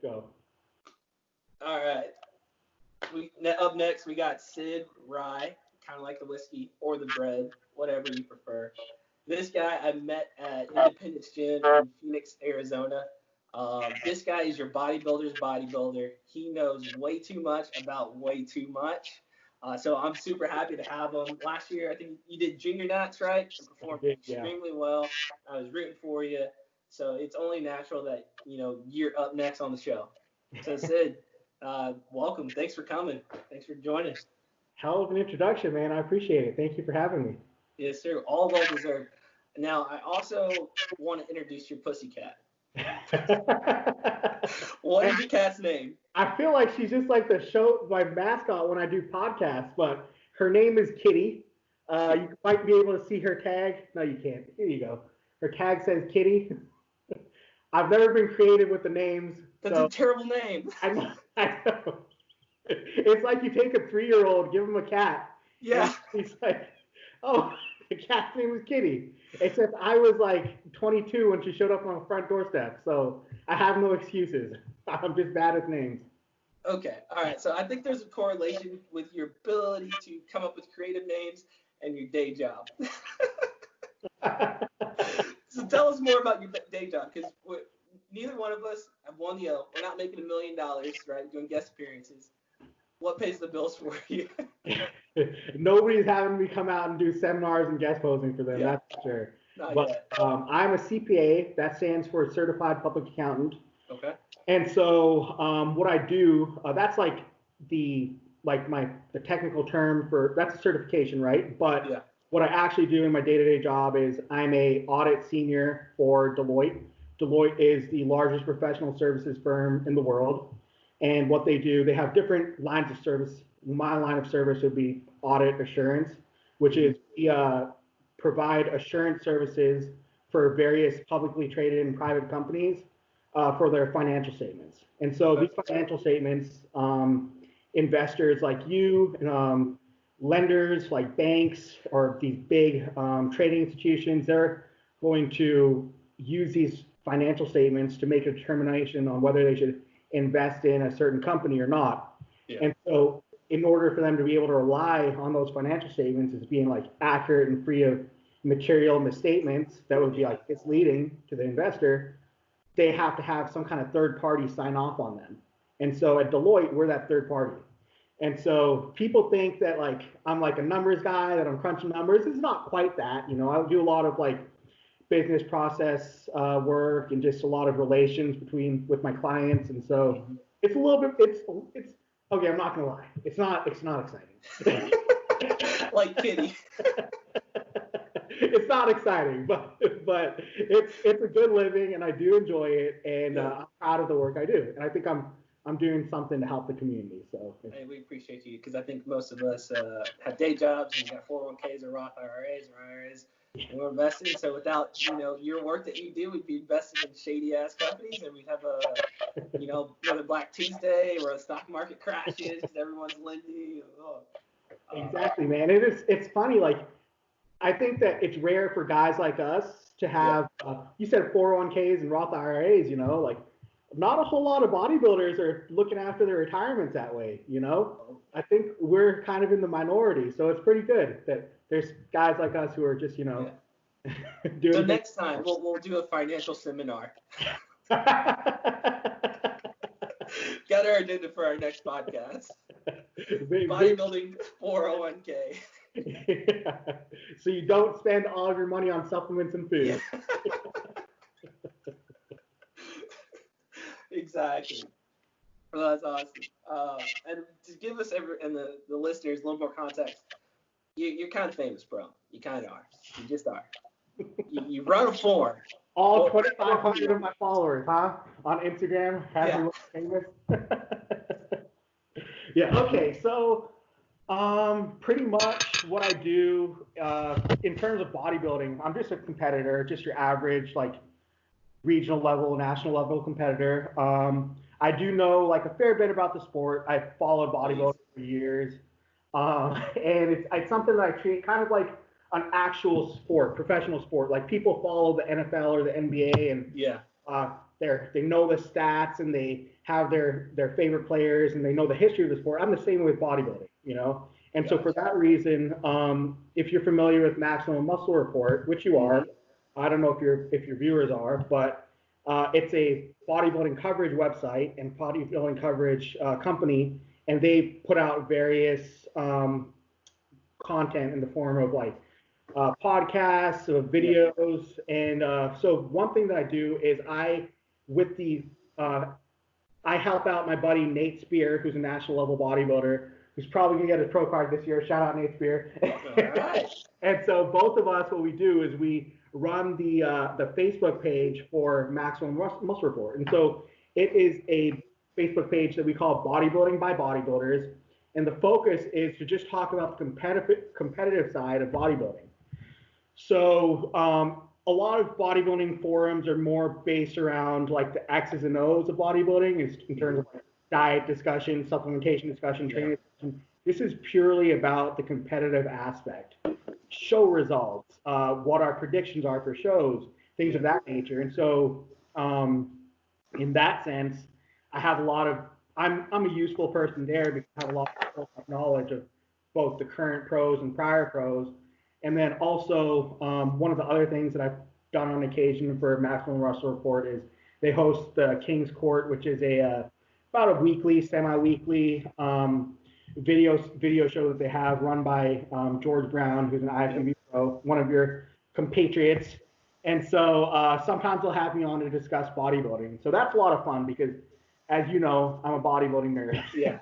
Let's go. All right. Up next, we got Sid Rye, kind of like the whiskey or the bread, whatever you prefer. This guy I met at Independence Gym in Phoenix, Arizona. This guy is your bodybuilder's bodybuilder. He knows way too much about way too much. So I'm super happy to have him. Last year, I think you did junior nats, right? And performed extremely well. I was rooting for you. So it's only natural that, you're up next on the show. So Sid, welcome. Thanks for coming. Thanks for joining. Hell of an introduction, man. I appreciate it. Thank you for having me. Yes, sir. All well deserved. Now, I also want to introduce your pussycat. What is your cat's name? I feel like she's just like the show, my mascot when I do podcasts, but her name is Kitty. You might be able to see her tag. No, you can't. Here you go. Her tag says Kitty. I've never been creative with the names. That's a terrible name. I know. It's like you take a 3-year-old, give him a cat. Yeah. He's like, oh, the cat's name was Kitty. Except I was like 22 when she showed up on the front doorstep. So I have no excuses. I'm just bad at names. Okay. All right. So I think there's a correlation with your ability to come up with creative names and your day job. So tell us more about your day job, because neither one of us have won the L. We're not making $1 million, right, doing guest appearances. What pays the bills for you? Nobody's having me come out and do seminars and guest posing for them, that's for sure. Not yet. I'm a CPA. That stands for Certified Public Accountant. Okay. And so what I do, that's like the technical term for, that's a certification, right? But what I actually do in my day-to-day job is I'm a audit senior for Deloitte. Deloitte is the largest professional services firm in the world. And what they do, they have different lines of service. My line of service would be audit assurance, which is we provide assurance services for various publicly traded and private companies for their financial statements. And so these financial statements, investors like you, lenders like banks or these big trading institutions, they're going to use these financial statements to make a determination on whether they should invest in a certain company or not. Yeah. And so in order for them to be able to rely on those financial statements as being like accurate and free of material misstatements that would be like misleading to the investor, they have to have some kind of third party sign off on them. And so at Deloitte, we're that third party. And so people think that like I'm like a numbers guy, that I'm crunching numbers. It's not quite that. I'll do a lot of like business process work and just a lot of relations with my clients. And so it's a little bit, it's okay, I'm not gonna lie. It's not exciting. Like Kitty. It's not exciting, but it's a good living and I do enjoy it, and I'm proud of the work I do. And I think I'm doing something to help the community. So hey, we appreciate you, because I think most of us have day jobs and got 401ks or Roth IRAs or IRAs. And we're investing, so without your work that you do, we'd be investing in shady ass companies, and we'd have another Black Tuesday where the stock market crashes because everyone's lending. Exactly, man. It's funny. Like I think that it's rare for guys like us to have. You said 401ks and Roth IRAs. Like not a whole lot of bodybuilders are looking after their retirements that way. I think we're kind of in the minority, so it's pretty good that there's guys like us who are just, doing. So next time we'll do a financial seminar. Got our agenda for our next podcast. Bodybuilding 401k. Yeah. So you don't spend all of your money on supplements and food. Yeah. Exactly. Well, that's awesome. And to give us and the listeners a little more context, you're kind of famous, bro. You kind of are. You just are. You run a form. All 2,500 of my followers, huh? On Instagram, have me famous. Yeah. Okay. So, pretty much what I do in terms of bodybuilding, I'm just a competitor, just your average like regional level, national level competitor. I do know like a fair bit about the sport. I've followed bodybuilding for years. And it's something that I treat kind of like an actual sport, professional sport. Like people follow the NFL or the NBA, and they know the stats and they have their favorite players and they know the history of the sport. I'm the same with bodybuilding, you know. And so for that reason, if you're familiar with Maximum Muscle Report, which you are, I don't know if your viewers are, but it's a bodybuilding coverage website and bodybuilding coverage company, and they put out various content in the form of like podcasts, videos, and so one thing that I do is I help out my buddy Nate Spear, who's a national level bodybuilder, who's probably gonna get his pro card this year. Shout out Nate Spear. All right. And so both of us, what we do is we run the Facebook page for Maximum Muscle Report, and so it is a Facebook page that we call Bodybuilding by Bodybuilders, and the focus is to just talk about the competitive side of bodybuilding. So a lot of bodybuilding forums are more based around like the X's and O's of bodybuilding in terms of like diet discussion, supplementation discussion, training discussion. This is purely about the competitive aspect, show results, what our predictions are for shows, things of that nature. And so in that sense, I have a lot of, I'm a useful person there because I have a lot of knowledge of both the current pros and prior pros. And then also, one of the other things that I've done on occasion for Maximum Muscle Report is they host the King's Court, which is about a weekly, semi-weekly video show that they have run by George Brown, who's an IFBB pro, one of your compatriots. And so sometimes they'll have me on to discuss bodybuilding. So that's a lot of fun because, as you know, I'm a bodybuilding nerd. Yeah.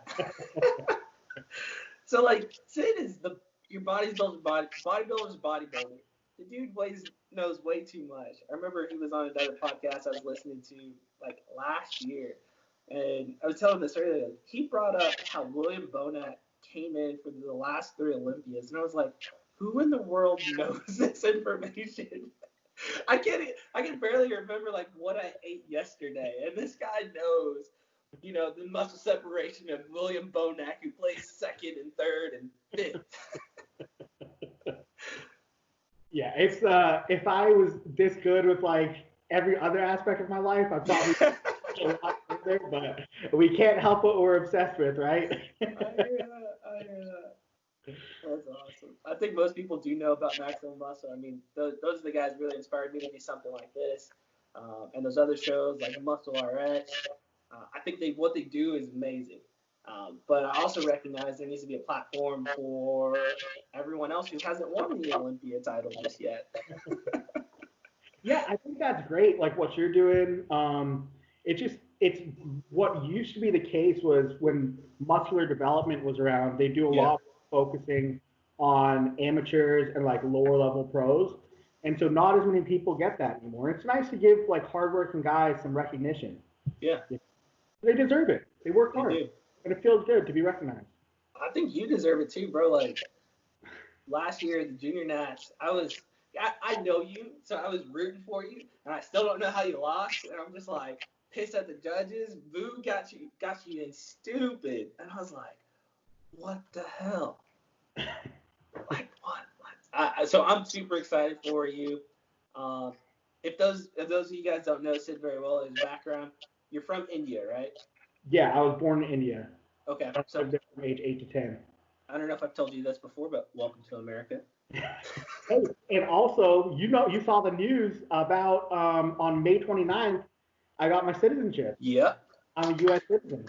So like Sid is your bodybuilder's bodybuilder. The dude knows way too much. I remember he was on another podcast I was listening to like last year, and I was telling this earlier. He brought up how William Bonac came in for the last 3 Olympias, and I was like, who in the world knows this information? I can barely remember like what I ate yesterday, and this guy knows, you know, the muscle separation of William Bonac, who plays second and third and fifth. Yeah, it's if I was this good with like every other aspect of my life, I'd probably be a lot further, but we can't help what we're obsessed with, right? I hear that. That's awesome. I think most people do know about Maximum Muscle. I mean, those are the guys who really inspired me to do something like this. And those other shows like Muscle RX, I think what they do is amazing. But I also recognize there needs to be a platform for everyone else who hasn't won the Olympia title just yet. Yeah, I think that's great. Like what you're doing. It's what used to be the case was when muscular development was around, they do a lot of focusing on amateurs and like lower level pros. And so not as many people get that anymore. It's nice to give like hardworking guys some recognition. Yeah. They deserve it. They work hard. They do. And it feels good to be recognized. I think you deserve it too, bro. Like last year at the Junior Nats, I know you, so I was rooting for you, and I still don't know how you lost, and I'm just like pissed at the judges. Boo got you in stupid, and I was like, what the hell? Like what? So I'm super excited for you. If those of you guys don't know Sid very well, his background, you're from India, right? Yeah, I was born in India. Okay. So from age 8 to 10. I don't know if I've told you this before, but welcome to America. Hey, and also, you saw the news about on May 29th, I got my citizenship. Yep. I'm a U.S. citizen.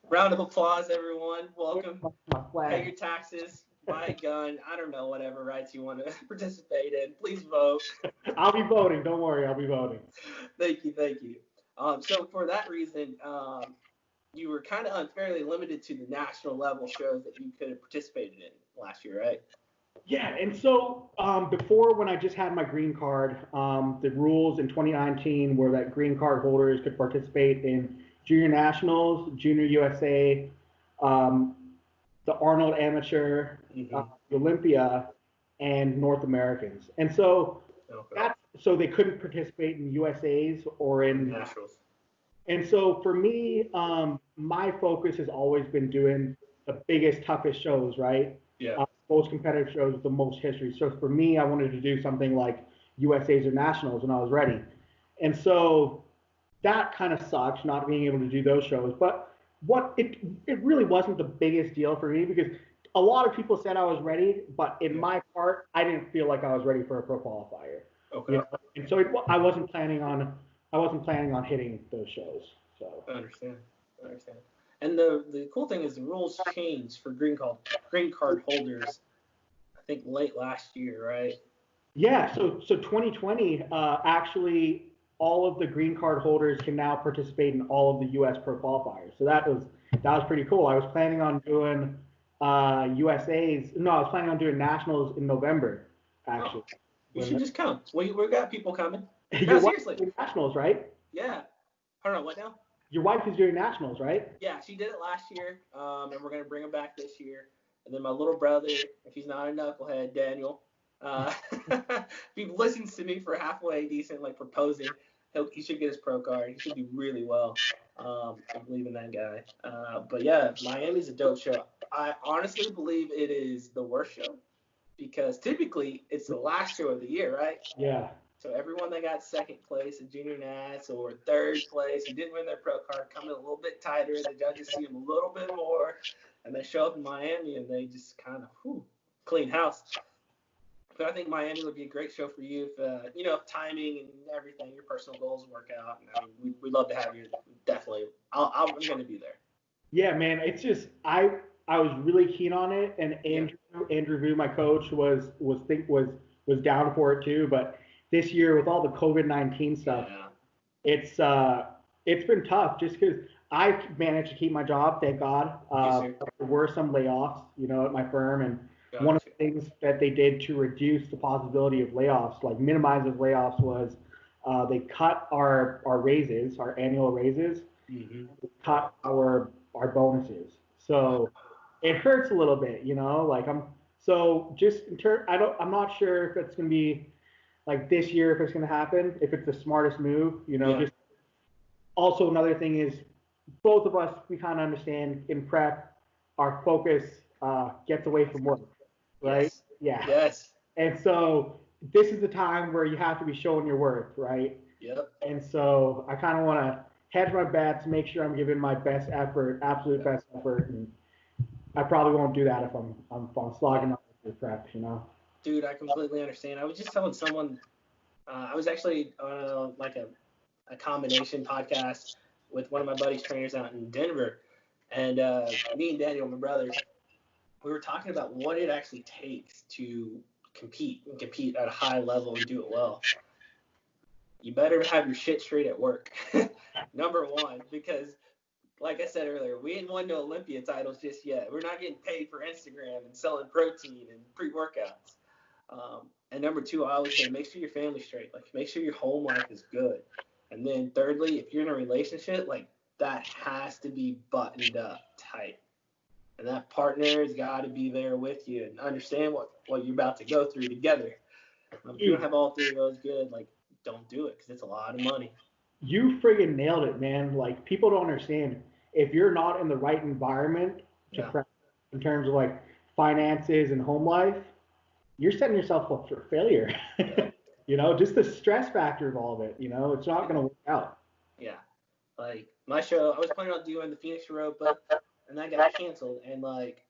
Round of applause, everyone. Welcome. My flag. Pay your taxes. Buy a gun. I don't know, whatever rights you want to participate in. Please vote. I'll be voting. Don't worry. I'll be voting. Thank you. So for that reason, you were kind of unfairly limited to the national level shows that you could have participated in last year, right? Yeah, and so before when I just had my green card, the rules in 2019 were that green card holders could participate in Junior Nationals, Junior USA, the Arnold Amateur, the Olympia, and North Americans. And so so they couldn't participate in USAs or in Nationals. And so for me, my focus has always been doing the biggest, toughest shows, right? Yeah. Most competitive shows with the most history. So for me, I wanted to do something like USAs or Nationals when I was ready. And so that kind of sucks not being able to do those shows. But it really wasn't the biggest deal for me because a lot of people said I was ready, but in my part, I didn't feel like I was ready for a pro qualifier. Okay. You know? And so I wasn't planning on hitting those shows. So I understand. And the cool thing is the rules changed for green card holders. I think late last year, right? yeah, so 2020 actually all of the green card holders can now participate in all of the U.S. pro qualifiers. So that was pretty cool. I was planning on doing USA's. No, I was planning on doing nationals in November. Actually, you should just come. We got people coming. No, seriously. Doing nationals, right? Yeah. Hold on. What now? Your wife is doing nationals, right? Yeah, she did it last year, and we're gonna bring him back this year. And then my little brother, if he's not a knucklehead, Daniel, if he listens to me for halfway decent, like proposing, he should get his pro card. He should do really well. I believe in that guy. But yeah, Miami's a dope show. I honestly believe it is the worst show because typically it's the last show of the year, right? Yeah. So everyone that got second place at Junior Nats or third place who didn't win their pro card come in a little bit tighter. The judges see them a little bit more, and they show up in Miami and they just kind of clean house. But I think Miami would be a great show for you if if timing and everything, your personal goals work out. And, I mean, we'd love to have you. Definitely, I'm going to be there. Yeah, man. It's just I was really keen on it, and Andrew Vu, my coach, was down for it too. But this year with all the COVID-19 stuff, it's been tough just because I managed to keep my job, thank God. There were some layoffs, at my firm, and one of the things that they did to reduce the possibility of layoffs, like minimize those layoffs, was they cut our raises, our annual raises, cut our bonuses. So it hurts a little bit, I'm not sure if it's gonna be like this year, if it's going to happen, if it's the smartest move, just also another thing is both of us, we kind of understand in prep, our focus gets away from work, right? Yes. And so this is the time where you have to be showing your worth, right? Yep. And so I kind of want to hedge my bets, make sure I'm giving my best effort, absolute best effort. And I probably won't do that if I'm slogging up with prep, Dude, I completely understand. I was just telling someone, I was actually on a combination podcast with one of my buddies' trainers out in Denver, and me and Daniel, my brother, we were talking about what it actually takes to compete at a high level and do it well. You better have your shit straight at work, number one, because like I said earlier, we ain't won no Olympia titles just yet. We're not getting paid for Instagram and selling protein and pre-workouts. And number two, I always say, make sure your family's straight. Like, make sure your home life is good. And then thirdly, if you're in a relationship, like, that has to be buttoned up tight. And that partner's got to be there with you and understand what you're about to go through together. If you don't have all three of those good, like, don't do it because it's a lot of money. You friggin' nailed it, man. Like, people don't understand. If you're not in the right environment to prep in terms of, like, finances and home life, you're setting yourself up for failure. Just the stress factor of all of it, it's not going to work out. Yeah. Like, my show, I was planning on doing the Phoenix Europa, and that got canceled. And, like,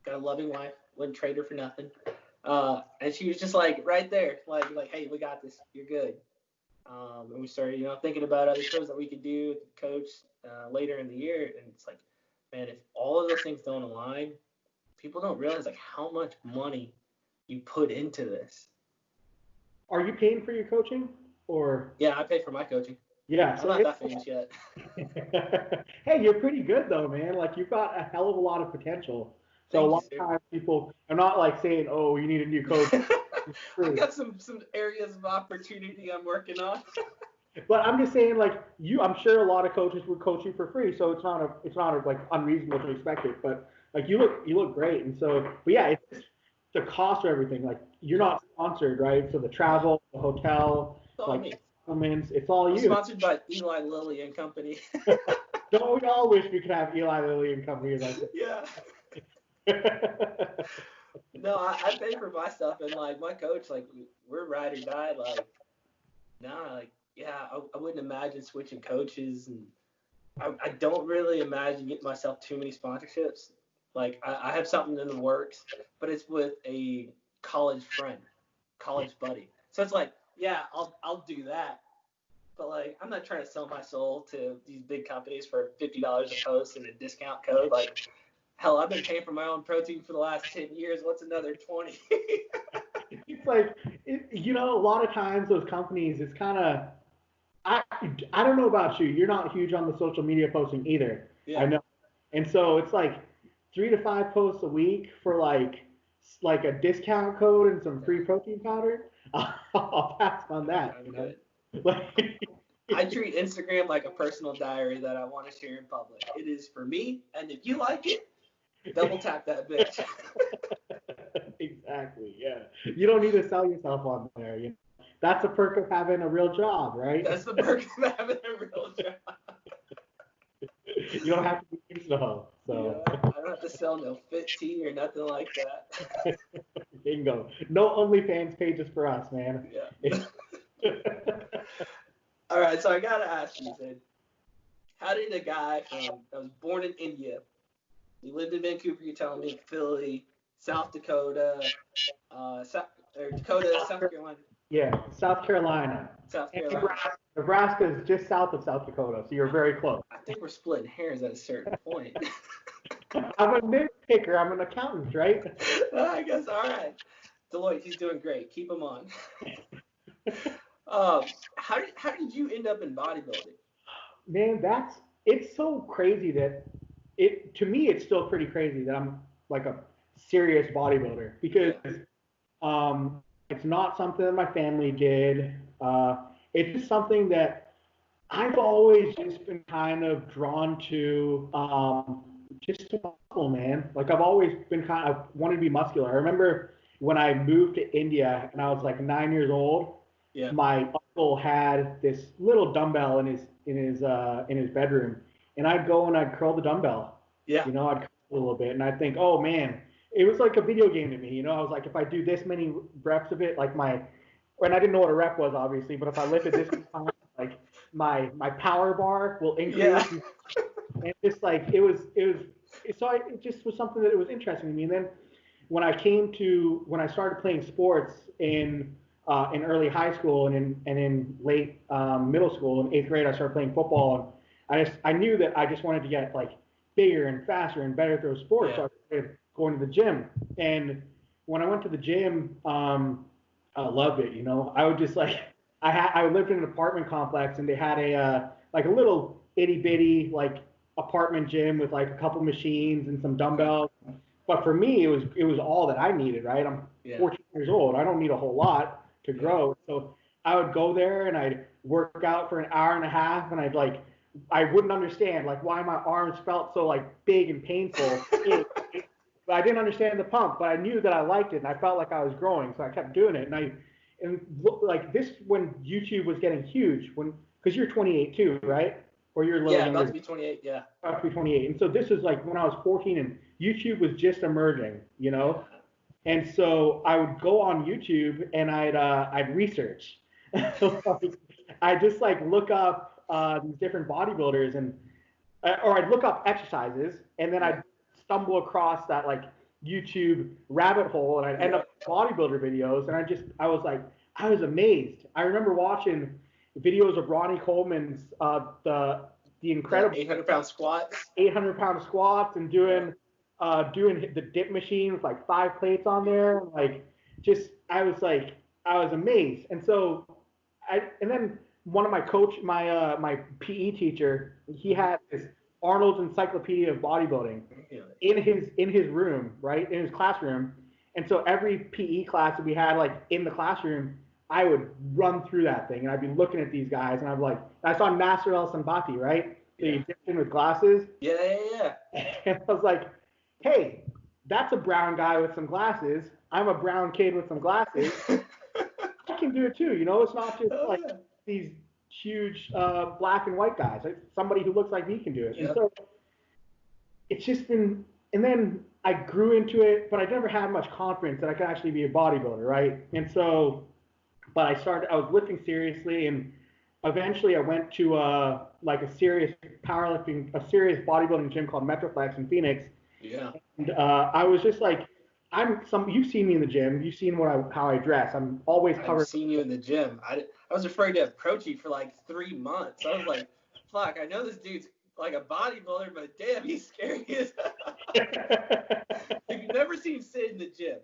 got a loving wife, wouldn't trade her for nothing. And she was just, like, right there, like, hey, we got this. You're good. And we started, thinking about other shows that we could do with the coach later in the year. And it's like, man, if all of those things don't align, people don't realize, like, how much money you put into this. Are you paying for your coaching, or? Yeah, I pay for my coaching. Yeah, I'm not that famous yet. Hey, you're pretty good though, man. Like, you've got a hell of a lot of potential. So a lot of times people are not like saying, "Oh, you need a new coach." I've got some areas of opportunity I'm working on. But I'm just saying, like, I'm sure a lot of coaches would coach you for free, so it's not like unreasonable to expect it. But like, you look great, and so, but yeah, it's just the cost of everything. Like, you're not sponsored, right? So the travel, the hotel, like, supplements, it's all you. Sponsored by Eli Lilly and Company. Don't we all wish we could have Eli Lilly and Company? Yeah. No, I pay for my stuff, and like my coach, like, we're ride or die. Like, nah, like, yeah, I wouldn't imagine switching coaches, and I don't really imagine getting myself too many sponsorships. Like I have something in the works, but it's with a college friend, college buddy. So it's like, yeah, I'll do that. But like, I'm not trying to sell my soul to these big companies for $50 a post and a discount code. Like, hell, I've been paying for my own protein for the last 10 years. What's another 20? It's like, you know, a lot of times those companies, it's kind of, I, I don't know about you. You're not huge on the social media posting either. Yeah. I know. And so it's like 3 to 5 posts a week for like a discount code and some free protein powder. I'll pass on that. I'm You know? good. Like, I treat Instagram like a personal diary that I want to share in public. It is for me, and if you like it, double tap that bitch. Exactly. Yeah. You don't need to sell yourself on there. You know? That's a perk of having a real job, right? That's the perk of having a real job. You don't have to be Insta. So Yeah, I don't have to sell no fit tea or nothing like that. bingo. No OnlyFans pages for us, man. Yeah. All right, so I gotta ask you, Sid, how did a guy that was born in India, you lived in Vancouver, you're telling me, Philly, South Dakota, South Carolina. Yeah, South Carolina. South And Carolina. Nebraska is just south of South Dakota, so you're very close. I think we're splitting hairs at a certain point. I'm a nitpicker. I'm an accountant, right? I guess, all right. Deloitte, he's doing great. Keep him on. How did you end up in bodybuilding? Man, it's so crazy that to me it's still pretty crazy that I'm like a serious bodybuilder because it's not something that my family did. It's just something that I've always just been kind of drawn to, just to muscle, man. Like I've always been I wanted to be muscular. I remember when I moved to India and I was like 9 years old. Yeah. My uncle had this little dumbbell in his bedroom, and I'd go and I'd curl the dumbbell. Yeah. You know, I'd curl a little bit, and I'd think, oh man, it was like a video game to me. You know, I was like, if I do this many reps of it, like and I didn't know what a rep was obviously, but if I lifted this many times, like my power bar will increase. Yeah. And just like it just was something that it was interesting to me. And then when I started playing sports in early high school and in late middle school, in 8th grade, I started playing football, and I knew that I just wanted to get like bigger and faster and better at those sports. Yeah. So I started going to the gym, and when I went to the gym, I loved it. You know, I would just like I lived in an apartment complex, and they had a like a little itty bitty like apartment gym with like a couple machines and some dumbbells. But for me, it was all that I needed, right? I'm 14 years old. I don't need a whole lot to grow. So I would go there and I'd work out for an hour and a half, and I wouldn't understand like why my arms felt so like big and painful. But I didn't understand the pump, but I knew that I liked it and I felt like I was growing, so I kept doing it. And like this when YouTube was getting huge, because you're 28 too, right? Or you're a little younger. About to be 28, yeah. About to be 28. And so this is like when I was 14 and YouTube was just emerging, you know? And so I would go on YouTube and I'd research. I just like look up these different bodybuilders or I'd look up exercises and then I'd stumble across that like YouTube rabbit hole and I'd end up with bodybuilder videos and I was amazed. I remember watching videos of Ronnie Coleman's the incredible 800-pound squats. 800-pound squats and doing the dip machine with like 5 plates on there. Like I was amazed. And so and then one of my my PE teacher, he had this Arnold's Encyclopedia of Bodybuilding in his room, right? In his classroom. And so every PE class that we had like in the classroom, I would run through that thing and I'd be looking at these guys and I saw Nasser El Sambati, right? The Egyptian with glasses. Yeah. And I was like, hey, that's a brown guy with some glasses. I'm a brown kid with some glasses. I can do it too, you know? It's not just like these huge black and white guys. Like, somebody who looks like me can do it. And so it's just been, and then I grew into it, but I never had much confidence that I could actually be a bodybuilder, right? And so, but I was lifting seriously, and eventually I went to like a serious bodybuilding gym called Metroflex in Phoenix. Yeah. And I was just like, you've seen me in the gym. You've seen how I dress. I'm always covered. I've seen you in the gym. I was afraid to approach you for like 3 months. I was like, fuck, I know this dude's like a bodybuilder, but damn, he's scary as hell. If you've never seen Sid in the gym,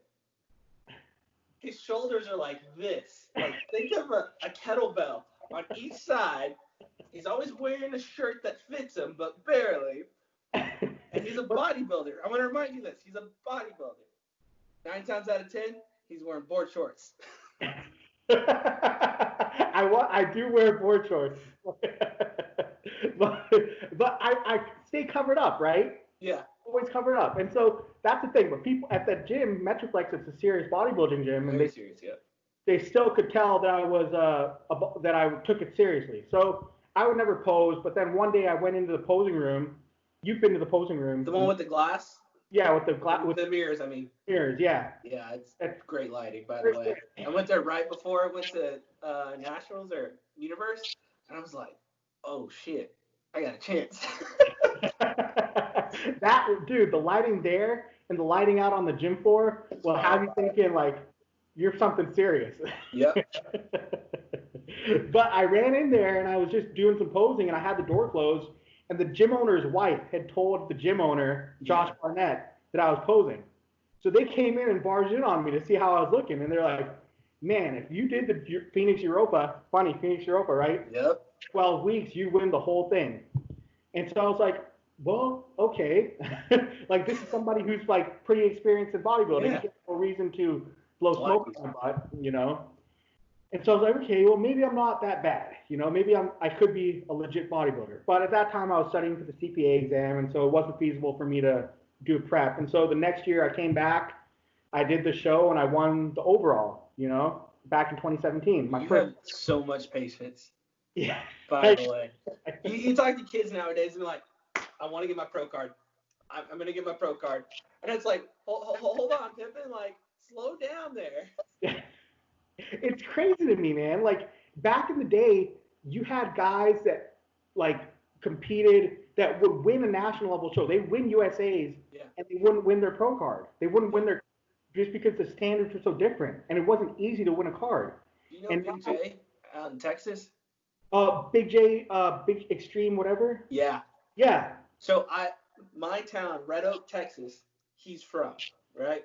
his shoulders are like this. Like, think of a kettlebell on each side. He's always wearing a shirt that fits him, but barely. And he's a bodybuilder. I want to remind you this. He's a bodybuilder. 9 times out of 10, he's wearing board shorts. I do wear board shorts. but I stay covered up, right? Yeah. Always covered up. And so that's the thing. But people at that gym, Metroflex, it's a serious bodybuilding gym. Very serious, yeah. They still could tell that I was that I took it seriously. So I would never pose. But then one day I went into the posing room. You've been to the posing room. The one with the glass? Yeah, with the mirrors, I mean. Mirrors, yeah. Yeah, it's great lighting, by the way. I went there right before I went to Nationals or Universe, and I was like, oh, shit, I got a chance. Dude, the lighting there and the lighting out on the gym floor will have you thinking, like, you're something serious. Yep. But I ran in there, and I was just doing some posing, and I had the door closed, and the gym owner's wife had told the gym owner, Josh Barnett, that I was posing. So they came in and barged in on me to see how I was looking. And they're like, man, if you did the Phoenix Europa, right? Yep. 12 weeks, you'd win the whole thing. And so I was like, well, okay. Like, this is somebody who's, like, pretty experienced in bodybuilding. Yeah. He has no reason to blow smoke on my butt, you know? And so I was like, okay, well, maybe I'm not that bad. You know, maybe I could be a legit bodybuilder. But at that time, I was studying for the CPA exam, and so it wasn't feasible for me to do prep. And so the next year I came back, I did the show, and I won the overall, you know, back in 2017. You have so much patience. Yeah. By the way. You talk to kids nowadays and be like, I want to get my pro card. I'm going to get my pro card. And it's like, hold on, Pippin, like, slow down there. It's crazy to me, man. Like, back in the day, you had guys that, like, competed that would win a national level show. They win USAs, and they wouldn't win their pro card. They wouldn't win their, just because the standards were so different, and it wasn't easy to win a card. You know Big J out in Texas? Big J, Big Extreme, whatever? Yeah. Yeah. So my town, Red Oak, Texas, he's from, right?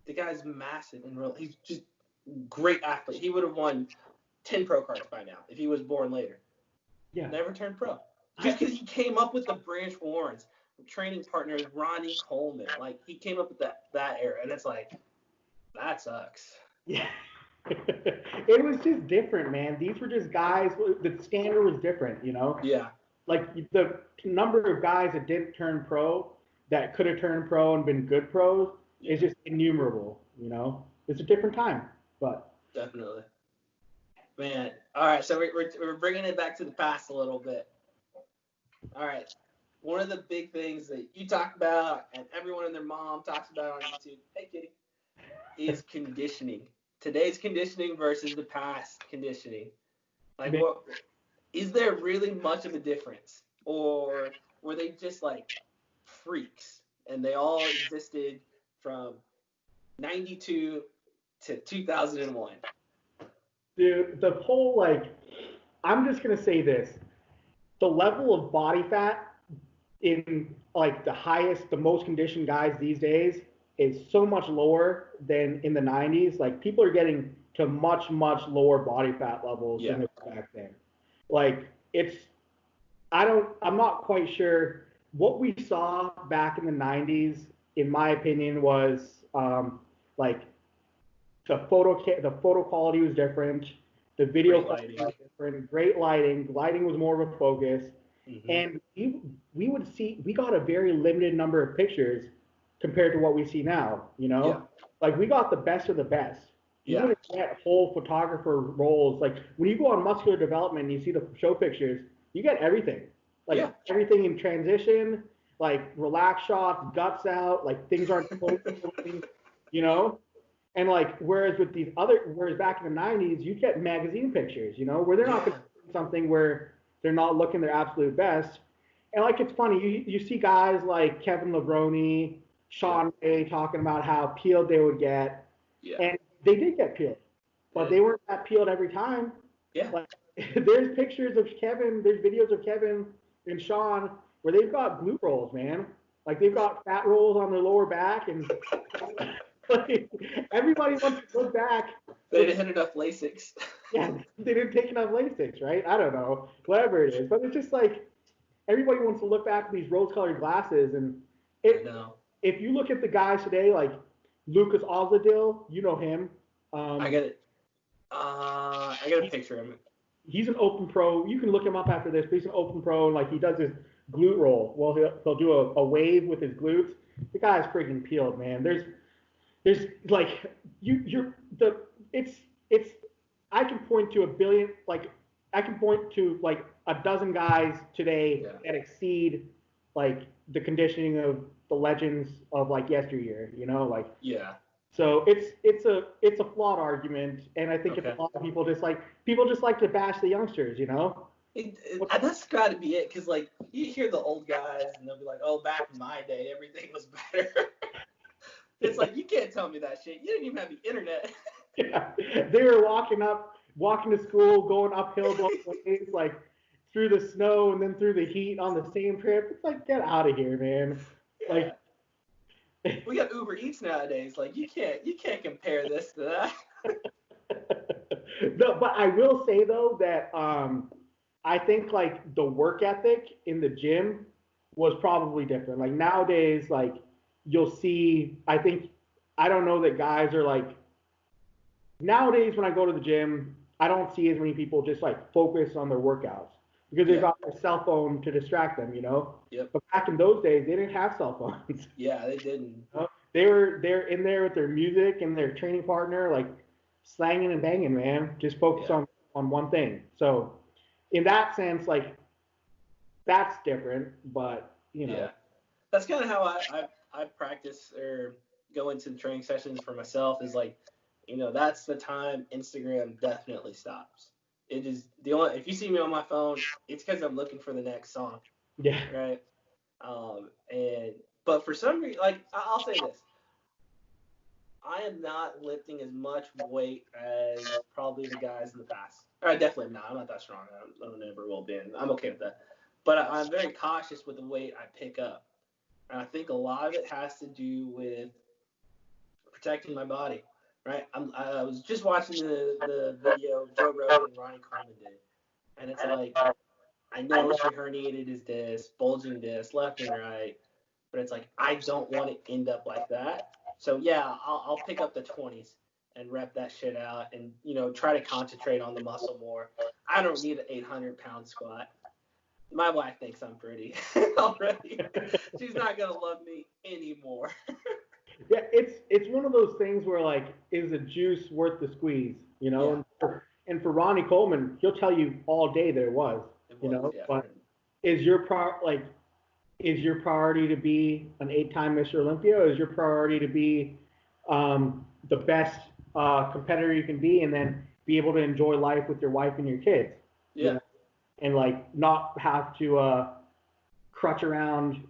The guy's massive and real. He's just great athlete. He would have won 10 pro cards by now if he was born later. Yeah. Never turned pro. Just because he came up with the Branch Warrens, training partners, Ronnie Coleman. Like, he came up with that era. And it's like, that sucks. Yeah. It was just different, man. These were just guys. The standard was different, you know? Yeah. Like, the number of guys that didn't turn pro, that could have turned pro and been good pros, is just innumerable, you know? It's a different time, but. Definitely. Man. All right, so we're bringing it back to the past a little bit. All right. One of the big things that you talk about and everyone and their mom talks about on YouTube, hey, kitty, is conditioning. Today's conditioning versus the past conditioning. Like, what is there really much of a difference? Or were they just, like, freaks and they all existed from 92 to 2001? Dude, the whole, like, I'm just going to say this. The level of body fat in, like, the most conditioned guys these days is so much lower than in the 90s. Like, people are getting to much, much lower body fat levels than back then. Like, I'm not quite sure. What we saw back in the 90s, in my opinion, was, like, the photo quality was different. The video quality was different. Great lighting. Lighting was more of a focus. Mm-hmm. And we got a very limited number of pictures compared to what we see now, you know? Yeah. Like, we got the best of the best. You wouldn't get whole photographer roles. Like, when you go on Muscular Development and you see the show pictures, you get everything. Like, everything in transition, like, relaxed shots, guts out, like, things aren't closing, you know? And like, whereas back in the 90s, you get magazine pictures, you know, where they're not going to do something where they're not looking their absolute best. And like, it's funny, you see guys like Kevin Levrone, Sean Ray talking about how peeled they would get. Yeah. And they did get peeled, but they weren't that peeled every time. Yeah. Like, there's pictures of Kevin, there's videos of Kevin and Sean where they've got glute rolls, man. Like, they've got fat rolls on their lower back, and like, everybody wants to look back. They didn't hit enough Lasix. Yeah, they didn't take enough Lasix, right? I don't know, whatever it is. But it's just like, everybody wants to look back with these rose-colored glasses, and if you look at the guys today, like Lucas Ozladil, you know him. I get it. I got a picture of him. He's an open pro. You can look him up after this, but he's an open pro, and like, he does his glute roll. Well, he'll do a wave with his glutes. The guy's freaking peeled, man. There's like, I can point to like a dozen guys today that exceed like the conditioning of the legends of like yesteryear, you know, like. Yeah. So it's a flawed argument, and I think it's a lot of people just like to bash the youngsters, you know. That's got to be it, because like, you hear the old guys and they'll be like, "Oh, back in my day, everything was better." It's like, you can't tell me that shit. You didn't even have the internet. Yeah, they were walking to school, going uphill both ways, like through the snow and then through the heat on the same trip. It's like, get out of here, man. Yeah. Like, we got Uber Eats nowadays. Like, you can't compare this to that. No, but I will say though that I think like the work ethic in the gym was probably different. Like, nowadays, like, you'll see, I don't know that guys are like, nowadays when I go to the gym, I don't see as many people just like focus on their workouts because they've got their cell phone to distract them, you know? Yep. But back in those days, they didn't have cell phones. Yeah, they didn't. You know? They're in there with their music and their training partner, like slanging and banging, man. Just focus on one thing. So in that sense, like, that's different, but you know. Yeah. That's kind of how I practice or go into the training sessions for myself, is like, you know, that's the time Instagram definitely stops. It is if you see me on my phone, it's because I'm looking for the next song. Yeah. Right. But for some reason, like, I'll say this, I am not lifting as much weight as probably the guys in the past. Or definitely not. I'm not that strong. I never will be. I'm okay with that. But I'm very cautious with the weight I pick up. And I think a lot of it has to do with protecting my body. Right? I was just watching the video Joe Rogan and Ronnie Coleman did. And it's like, I know she herniated his disc, bulging disc, left and right. But it's like, I don't want to end up like that. So yeah, I'll pick up the 20s and rep that shit out, and, you know, try to concentrate on the muscle more. I don't need an 800-pound squat. My wife thinks I'm pretty already. She's not gonna love me anymore. Yeah, it's one of those things where, like, is the juice worth the squeeze, you know? Yeah. And for Ronnie Coleman, he'll tell you all day there was, you know. Yeah. But is your priority to be an 8-time Mr. Olympia, or is your priority to be the best competitor you can be, and then be able to enjoy life with your wife and your kids? Yeah. You know? And like, not have to crutch around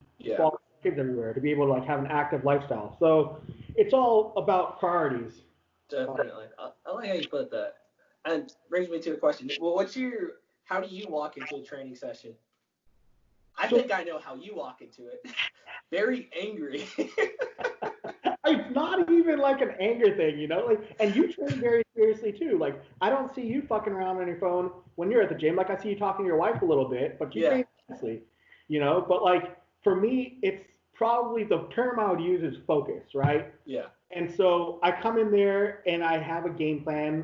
kids everywhere, to be able to like have an active lifestyle. So it's all about priorities. Definitely. I like how you put that. And brings me to a question. Well, how do you walk into a training session? I think I know how you walk into it. Very angry. It's not even like an anger thing, you know? Like, and you train very seriously too. Like, I don't see you fucking around on your phone when you're at the gym. Like, I see you talking to your wife a little bit, but you train seriously, you know? But like, for me, it's probably, the term I would use is focus, right? Yeah. And so I come in there and I have a game plan.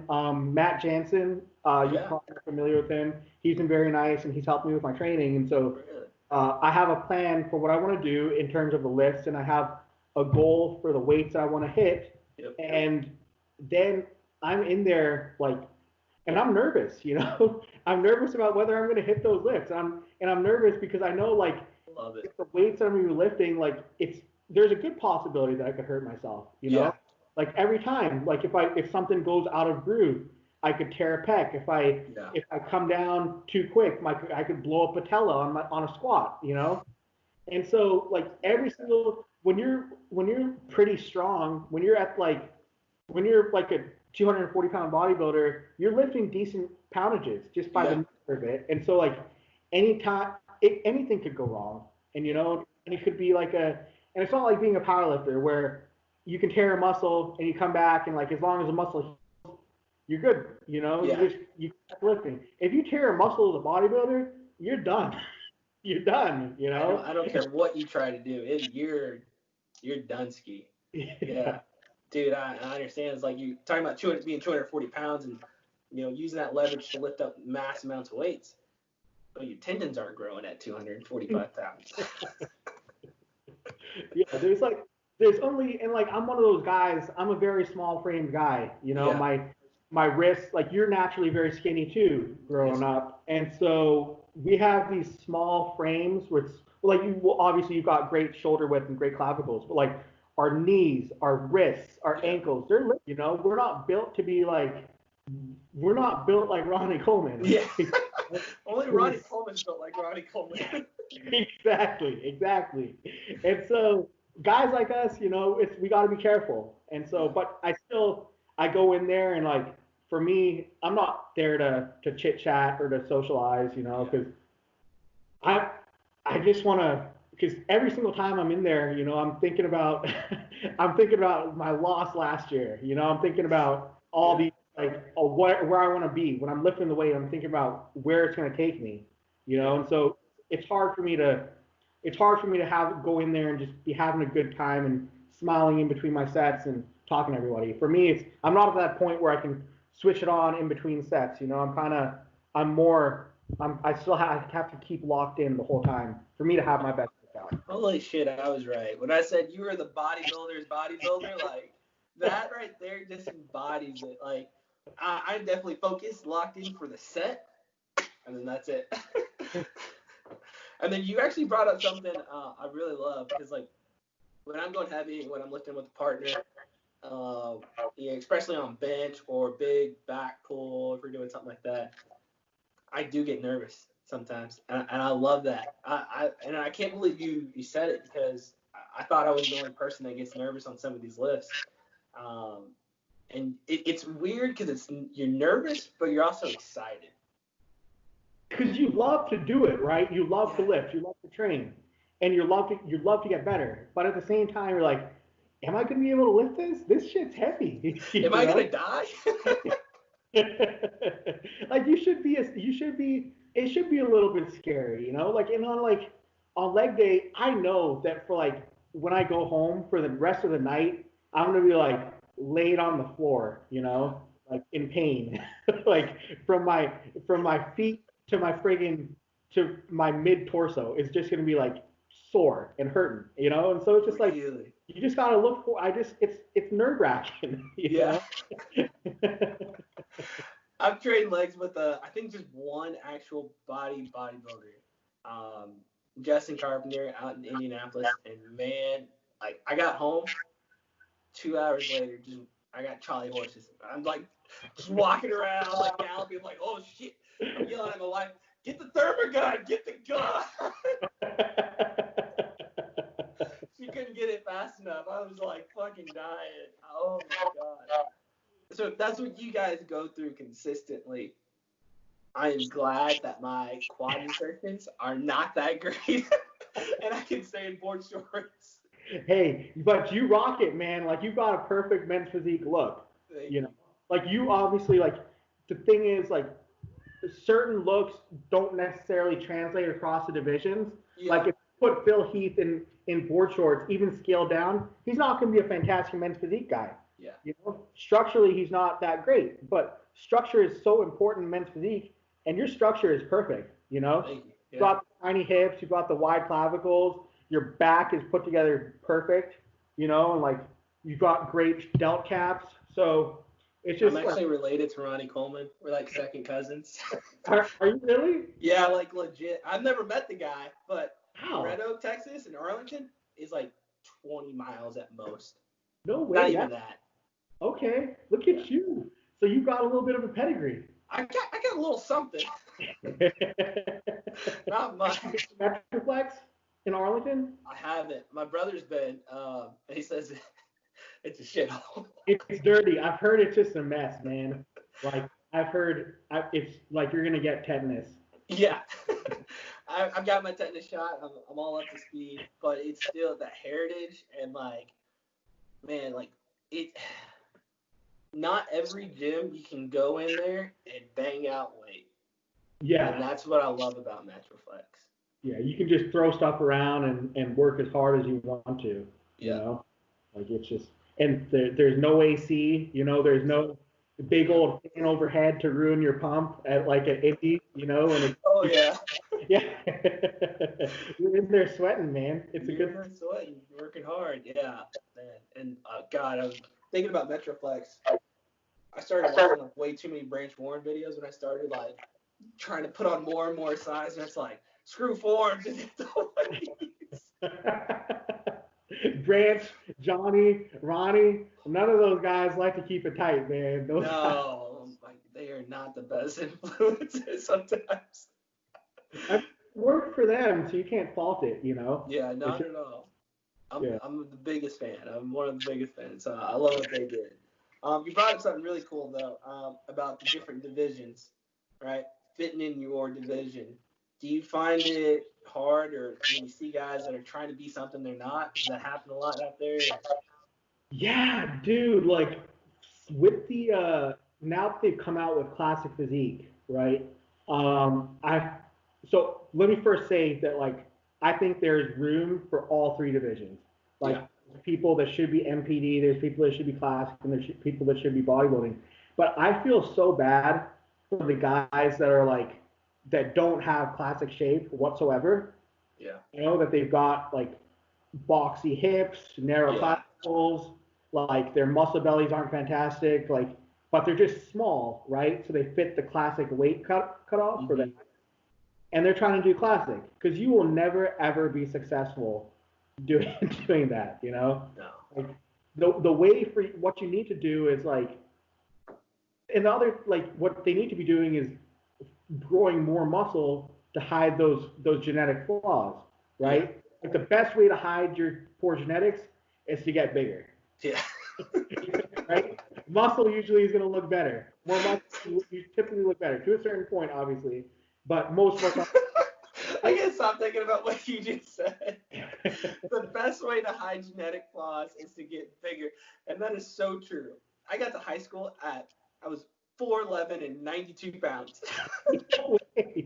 Matt Jansen, you're probably familiar with him. He's been very nice, and he's helped me with my training. And so I have a plan for what I want to do in terms of the lifts, and I have a goal for the weights I want to hit. Yep. And then I'm in there, like, and I'm nervous, you know? I'm nervous about whether I'm going to hit those lifts. And I'm nervous because I know, like, love it. If the weights I'm going to be lifting, like, there's a good possibility that I could hurt myself, you know? Like every time, like if something goes out of groove, I could tear a pec. If I come down too quick, I could blow a patella on a squat, you know. And so like every single when you're pretty strong, when you're like a 240-pound bodybuilder, you're lifting decent poundages just by the nature of it. And so like anytime anything could go wrong, and you know, and it could be like and it's not like being a powerlifter where you can tear a muscle and you come back and like as long as the muscle heals, you're good. You know, you keep lifting. If you tear a muscle as a bodybuilder, you're done. You're done. You know. I don't care what you try to do. You're done ski. Yeah. Dude, I understand. It's like you talking about being 240 pounds and, you know, using that leverage to lift up mass amounts of weights. But your tendons aren't growing at 245 pounds. Yeah, there's only, and like I'm one of those guys, I'm a very small framed guy. You know, my wrists, like you're naturally very skinny too growing up. And so we have these small frames with, like obviously you've got great shoulder width and great clavicles, but like our knees, our wrists, our ankles, you know, we're not built like Ronnie Coleman. Yeah. Only Ronnie Coleman's built like Ronnie Coleman. Exactly. And so guys like us, you know, we got to be careful. And so, but I go in there and like, for me, I'm not there to chit chat or to socialize, you know, because I just want to, because every single time I'm in there, you know, I'm thinking about my loss last year. You know, I'm thinking about all these like where I want to be when I'm lifting the weight. I'm thinking about where it's going to take me. You know, and so it's hard for me to go in there and just be having a good time and smiling in between my sets and talking to everybody. For me, I'm not at that point where I can switch it on in between sets. You know, I still have to keep locked in the whole time for me to have my best workout. Holy shit, I was right. When I said you were the bodybuilder's bodybuilder, like that right there just embodies it. Like I'm definitely focused, locked in for the set, and then that's it. And then you actually brought up something I really love, because like when I'm going heavy, when I'm lifting with a partner, especially on bench or big back pull, if we're doing something like that, I do get nervous sometimes, and I love that. I can't believe you said it, because I thought I was the only person that gets nervous on some of these lifts. And it's weird because you're nervous, but you're also excited. Because you love to do it, right? You love to lift, you love to train, and you love to get better. But at the same time, you're like, am I going to be able to lift this? This shit's heavy. Am I going to die? Like it should be a little bit scary, you know? Like, and on leg day, I know that for like when I go home for the rest of the night, I'm going to be like laid on the floor, you know, like in pain, like from my feet to my mid torso is just going to be like sore and hurting, you know? And so it's just like, you just got to look for, it's nerve wracking. Yeah. I've trained legs with I think just one actual bodybuilder, Justin Carpenter out in Indianapolis, and man, like I got home 2 hours later, I got Charlie horses. I'm like just walking around like galloping, I'm like, oh shit! I'm yelling at my wife, get the thermogun, get the gun. She couldn't get it fast enough. I was like fucking dying. Oh my god. So if that's what you guys go through consistently, I am glad that my quad insertions are not that great, and I can stay in board shorts. Hey, but you rock it, man. Like you got a perfect men's physique look. You know, like you obviously like. The thing is, like, certain looks don't necessarily translate across the divisions. Yeah. Like if you put Phil Heath in board shorts, even scaled down, he's not going to be a fantastic men's physique guy. Yeah. You know, structurally he's not that great, but structure is so important in men's physique, and your structure is perfect. You know, Thank you. Yeah. You've got the tiny hips, you've got the wide clavicles, your back is put together perfect. You know, and like you've got great delt caps, so. It's just I'm actually related to Ronnie Coleman. We're like second cousins. Are you really? Yeah, like legit. I've never met the guy, but wow. Red Oak, Texas, and Arlington is like 20 miles at most. No way. Not even that. Okay, look at you. So you got a little bit of a pedigree. I got a little something. Not much. Metroplex in Arlington? I haven't. My brother's been. He says it's a shithole. It's dirty. I've heard it's just a mess, man. Like I've heard, it's like you're gonna get tetanus. Yeah. I've got my tetanus shot. I'm all up to speed, but it's still the heritage and like, man, like it. Not every gym you can go in there and bang out weight. Yeah. And that's what I love about Metroflex. Yeah, you can just throw stuff around and work as hard as you want to. You know, like it's just, and there's no AC. You know, there's no big old fan overhead to ruin your pump at like an indie. You know, and oh yeah, yeah, you're in there sweating, man. It's you're sweating, you're working hard. Yeah, man. And God, I'm thinking about Metroflex. I started watching like way too many Branch Warren videos when I started like trying to put on more and more size, and it's like screw forms and Branch, Johnny, Ronnie, none of those guys like to keep it tight, man. No, like they are not the best influences sometimes. I've worked for them, so you can't fault it, you know. Yeah, not at all. I'm the biggest fan. I'm one of the biggest fans. I love what they did. You brought up something really cool though, about the different divisions, right? Fitting in your division. Do you find it hard, or when you see guys that are trying to be something they're not? Does that happen a lot out there? Yeah, dude. Like with the now that they've come out with classic physique, right? I so let me first say that like I think there's room for all three divisions. Like people that should be MPD, there's people that should be classic, and there's people that should be bodybuilding. But I feel so bad for the guys that are like that don't have classic shape whatsoever. Yeah. You know that they've got like boxy hips, narrow classicals, like their muscle bellies aren't fantastic, like but they're just small, right? So they fit the classic weight cut off for them. And they're trying to do classic because you will never ever be successful doing doing that, you know? No. Like the way for what you need to do is like and the other like what they need to be doing is growing more muscle to hide those genetic flaws, right? Yeah. Like the best way to hide your poor genetics is to get bigger. Yeah. Right? Muscle usually is going to look better. More muscle you typically look better to a certain point, obviously, but most of us. I can't stop thinking about what you just said. The best way to hide genetic flaws is to get bigger, and that is so true. I got to high school I was 4'11" and 92 pounds.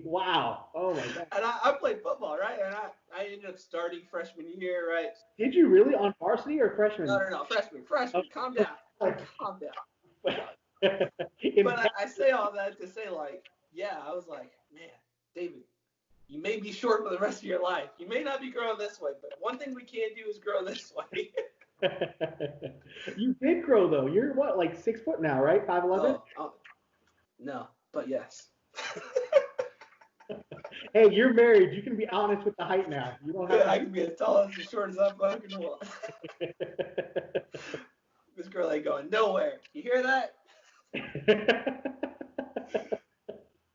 Wow. Oh my God. And I played football, right? And I ended up starting freshman year, right? Did you really on varsity or freshman? No, freshman. Oh. Calm down. Calm down. But I say all that to say, like, yeah, I was like, man, David, you may be short for the rest of your life. You may not be growing this way, but one thing we can't do is grow this way. You did grow though. You're what, like 6 foot now, right? 5'11"? No, but yes. Hey, you're married. You can be honest with the height now. You don't have. I can be as tall as short as I fucking want. This girl ain't going nowhere. You hear that?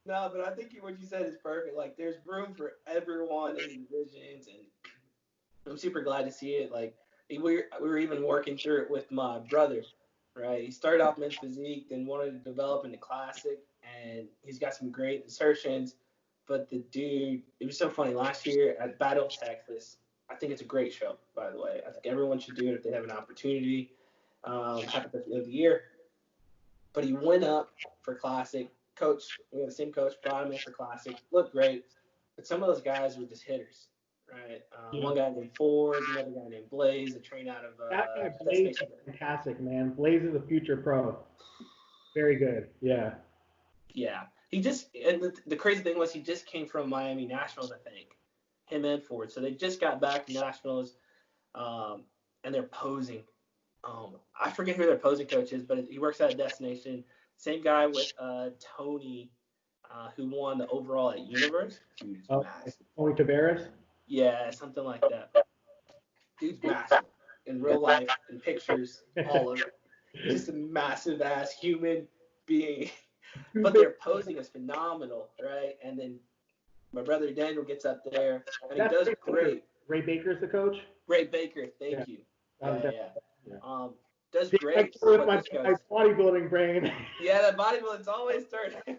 No, but I think what you said is perfect. Like, there's room for everyone in divisions, and I'm super glad to see it. Like, we were even working through it with my brother, right? He started off men's physique, then wanted to develop into classic, and he's got some great insertions. But the dude, it was so funny. Last year at Battle of Texas, I think it's a great show, by the way. I think everyone should do it if they have an opportunity. Happens at the end of the year. But he went up for classic. Coach, we have the same coach, brought him in for classic. Looked great. But some of those guys were just hitters, right? One guy named Ford, another guy named Blaze, that trained out of that guy Blaze is fantastic, man. Blaze is a future pro. Very good. Yeah. Yeah. He just, and the crazy thing was he just came from Miami Nationals, I think. Him and Ford. So they just got back from Nationals, and they're posing. I forget who their posing coach is, but he works at a destination. Same guy with Tony, who won the overall at Universe. Dude's massive. Tony Tavares? Yeah, something like that. Dude's massive in real life, in pictures, all over. just a massive ass human being. But their posing is phenomenal, right? And then my brother Daniel gets up there and he does great. Ray Baker's the coach? Ray Baker, thank you. Yeah. Does great. With my bodybuilding brain. Yeah, that bodybuilding's always turning.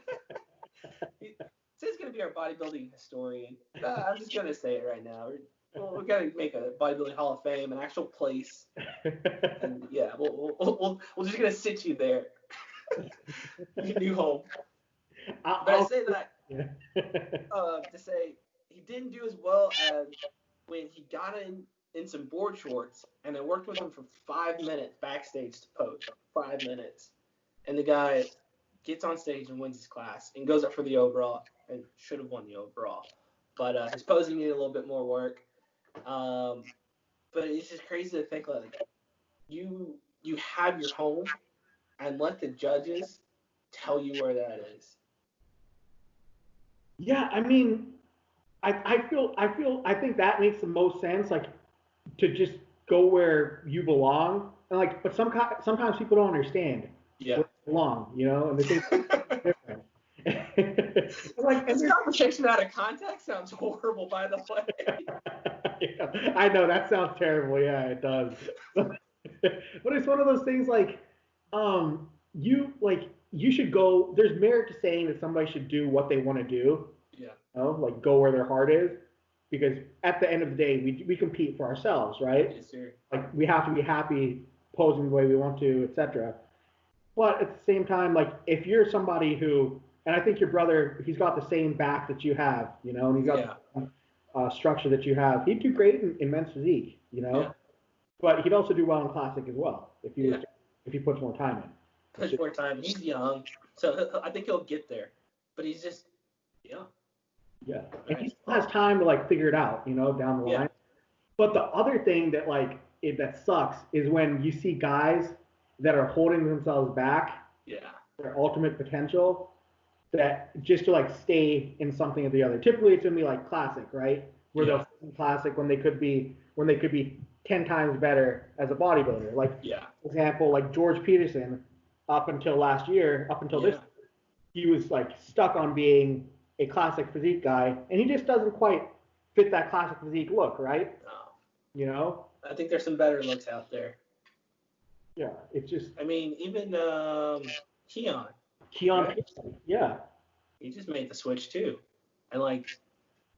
Sid's going to be our bodybuilding historian. I'm just going to say it right now. We're going to make a bodybuilding hall of fame, an actual place. And yeah, we're just going to sit you there. Your new home. But I say that to say he didn't do as well as when he got in some board shorts and I worked with him for 5 minutes backstage to pose. 5 minutes. And the guy gets on stage and wins his class and goes up for the overall and should have won the overall. But his posing needed a little bit more work. But it's just crazy to think like you have your home and let the judges tell you where that is. Yeah, I mean, I think that makes the most sense, like to just go where you belong. And like, but sometimes people don't understand where you belong, you know, and they think it's different. Like this conversation out of context sounds horrible, by the way. Yeah, I know that sounds terrible. Yeah, it does. But it's one of those things like, you should go. There's merit to saying that somebody should do what they want to do. Yeah. You know, like go where their heart is, because at the end of the day, we compete for ourselves, right? Yes, sir. Like we have to be happy posing the way we want to, etc. But at the same time, like if you're somebody who, and I think your brother, he's got the same back that you have, you know, and he's got the structure that you have. He'd do great in men's physique, you know, but he'd also do well in classic as well if he puts more time in. Puts more time. He's young, so I think he'll get there. But he's just young. Yeah, and he still has time to like figure it out, you know, down the line. But the other thing that that sucks is when you see guys that are holding themselves back, their ultimate potential, that just to like stay in something or the other. Typically, it's gonna be like classic, right? Where they'll stay in classic when they could be 10 times better as a bodybuilder. Like, for example, like George Peterson, up until this, he was like stuck on being a classic physique guy, and he just doesn't quite fit that classic physique look, right? No. You know? I think there's some better looks out there. Yeah, it's just. I mean, even Keon. Right? Yeah. He just made the switch too, and like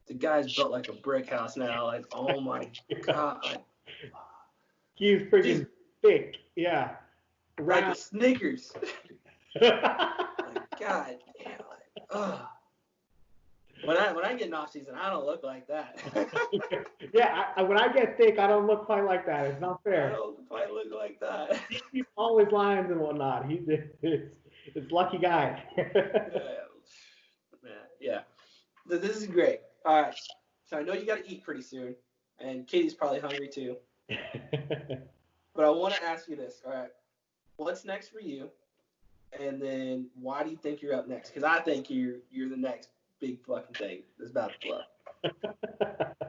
the guy's built like a brick house now. Like, oh my god. He's freaking thick. Yeah. Like a Snickers. Like, god damn. Like, When I get in off season, I don't look like that. When I get thick, I don't look quite like that. It's not fair. I don't quite look like that. He's always lines and whatnot. It's lucky guy. Yeah. This is great. All right. So I know you got to eat pretty soon, and Katie's probably hungry too. But I want to ask you this. All right. What's next for you? And then why do you think you're up next? Because I think you're the next big fucking thing that's about to blow.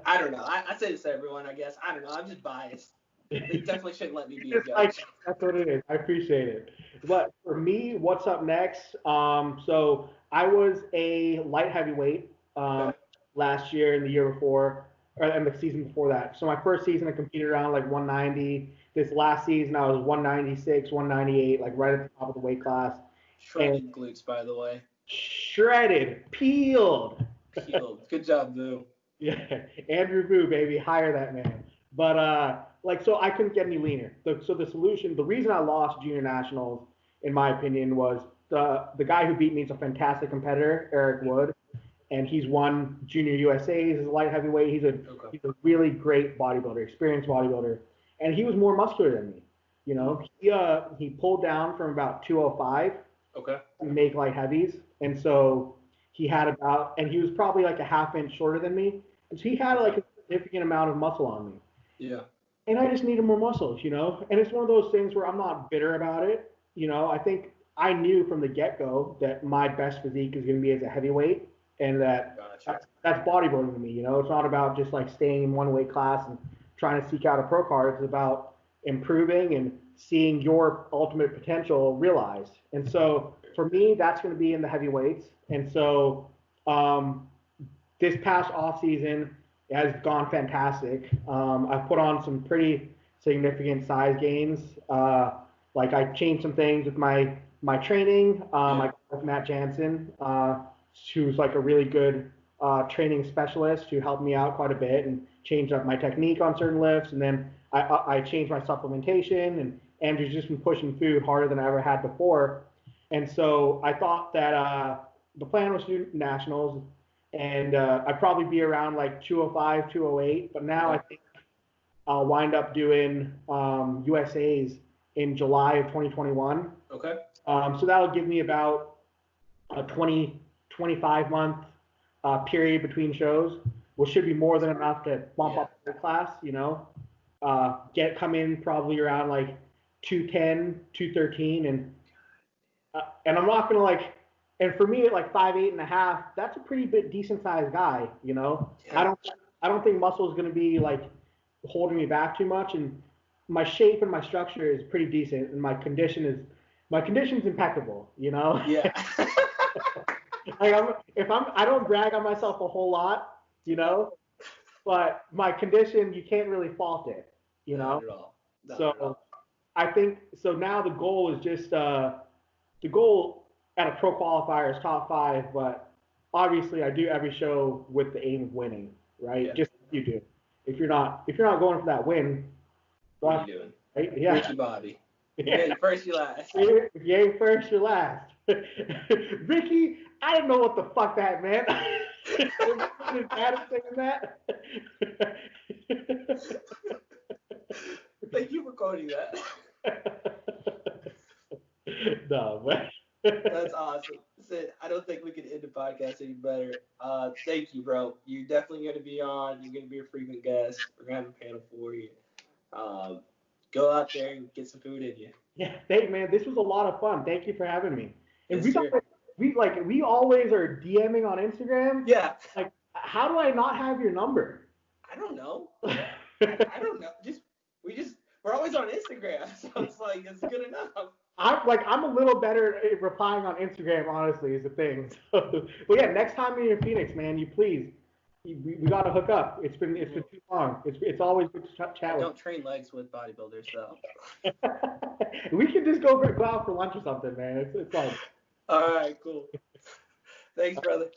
I don't know. I say this to everyone, I guess. I don't know. I'm just biased. They definitely shouldn't let me be a judge. That's what it is. I appreciate it. But for me, what's up next? So I was a light heavyweight last year and the year before, and the season before that. So my first season, I competed around like 190. This last season, I was 196, 198, like right at the top of the weight class. Shredded glutes, by the way. Shredded, peeled. Good job, Boo. Yeah, Andrew Boo, baby, hire that man. But so I couldn't get any leaner. So the solution, the reason I lost junior nationals, in my opinion, was the guy who beat me is a fantastic competitor, Eric Wood, and he's won junior USA's as a light heavyweight. He's a really great bodybuilder, experienced bodybuilder, and he was more muscular than me. You know, he pulled down from about 205. To make light heavies, and so he was probably like a half inch shorter than me, and so he had like a significant amount of muscle on me. Yeah. And I just needed more muscles, you know. And it's one of those things where I'm not bitter about it, you know. I think I knew from the get-go that my best physique is going to be as a heavyweight, and that's bodybuilding to me, you know. It's not about just like staying in one weight class and trying to seek out a pro card. It's about improving and seeing your ultimate potential realized. And so for me, that's going to be in the heavyweights. And so this past off season has gone fantastic. I've put on some pretty significant size gains. Like I changed some things with my training. I got with Matt Jansen, who's like a really good training specialist who helped me out quite a bit and changed up my technique on certain lifts. And then I changed my supplementation, and Andrew's just been pushing food harder than I ever had before. And so I thought that the plan was to do nationals, and I'd probably be around like 205, 208. But now I think I'll wind up doing USA's in July of 2021. Okay. So that'll give me about a 25 month period between shows, which should be more than enough to bump up the class, you know. Come in probably around like 210, 213, and I'm not gonna like. And for me, at like 5'8.5", that's a pretty decent sized guy, you know. Yeah. I don't think muscle is gonna be like holding me back too much, and my shape and my structure is pretty decent, and my condition's impeccable, you know. Yeah. Like I don't brag on myself a whole lot, you know, but my condition, you can't really fault it, you know. Not at all. Not at all. I think so. Now the goal is just the goal at a pro qualifier is top 5, but obviously I do every show with the aim of winning, right? Yeah. Just like you do. If you're not going for that win, what are you doing? Right? Yeah. Ricky Bobby. You ain't first, you last. If you ain't first, you last. Ricky, I don't know what the fuck that meant. His dad is saying that. Thank you for quoting that. No, but that's awesome. Sid, I don't think we could end the podcast any better. Thank you, bro. You're definitely going to be on. You're going to be a frequent guest. We're going to have a panel for you. Go out there and get some food in you. Yeah, thank man. This was a lot of fun. Thank you for having me. And yes, we always are DMing on Instagram. Yeah. Like, how do I not have your number? I don't know. I don't know. We're always on Instagram, so it's like it's good enough. I'm a little better at replying on Instagram, honestly, is the thing. So, but yeah, next time you're in Phoenix, man, we gotta hook up. It's been too long. It's always good to chat. I don't train legs with bodybuilders, so. We can just go out for lunch or something, man. It's fun. All right, cool. Thanks, brother.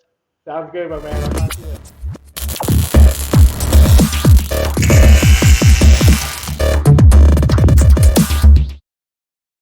Sounds good, my man. I'll talk to you later.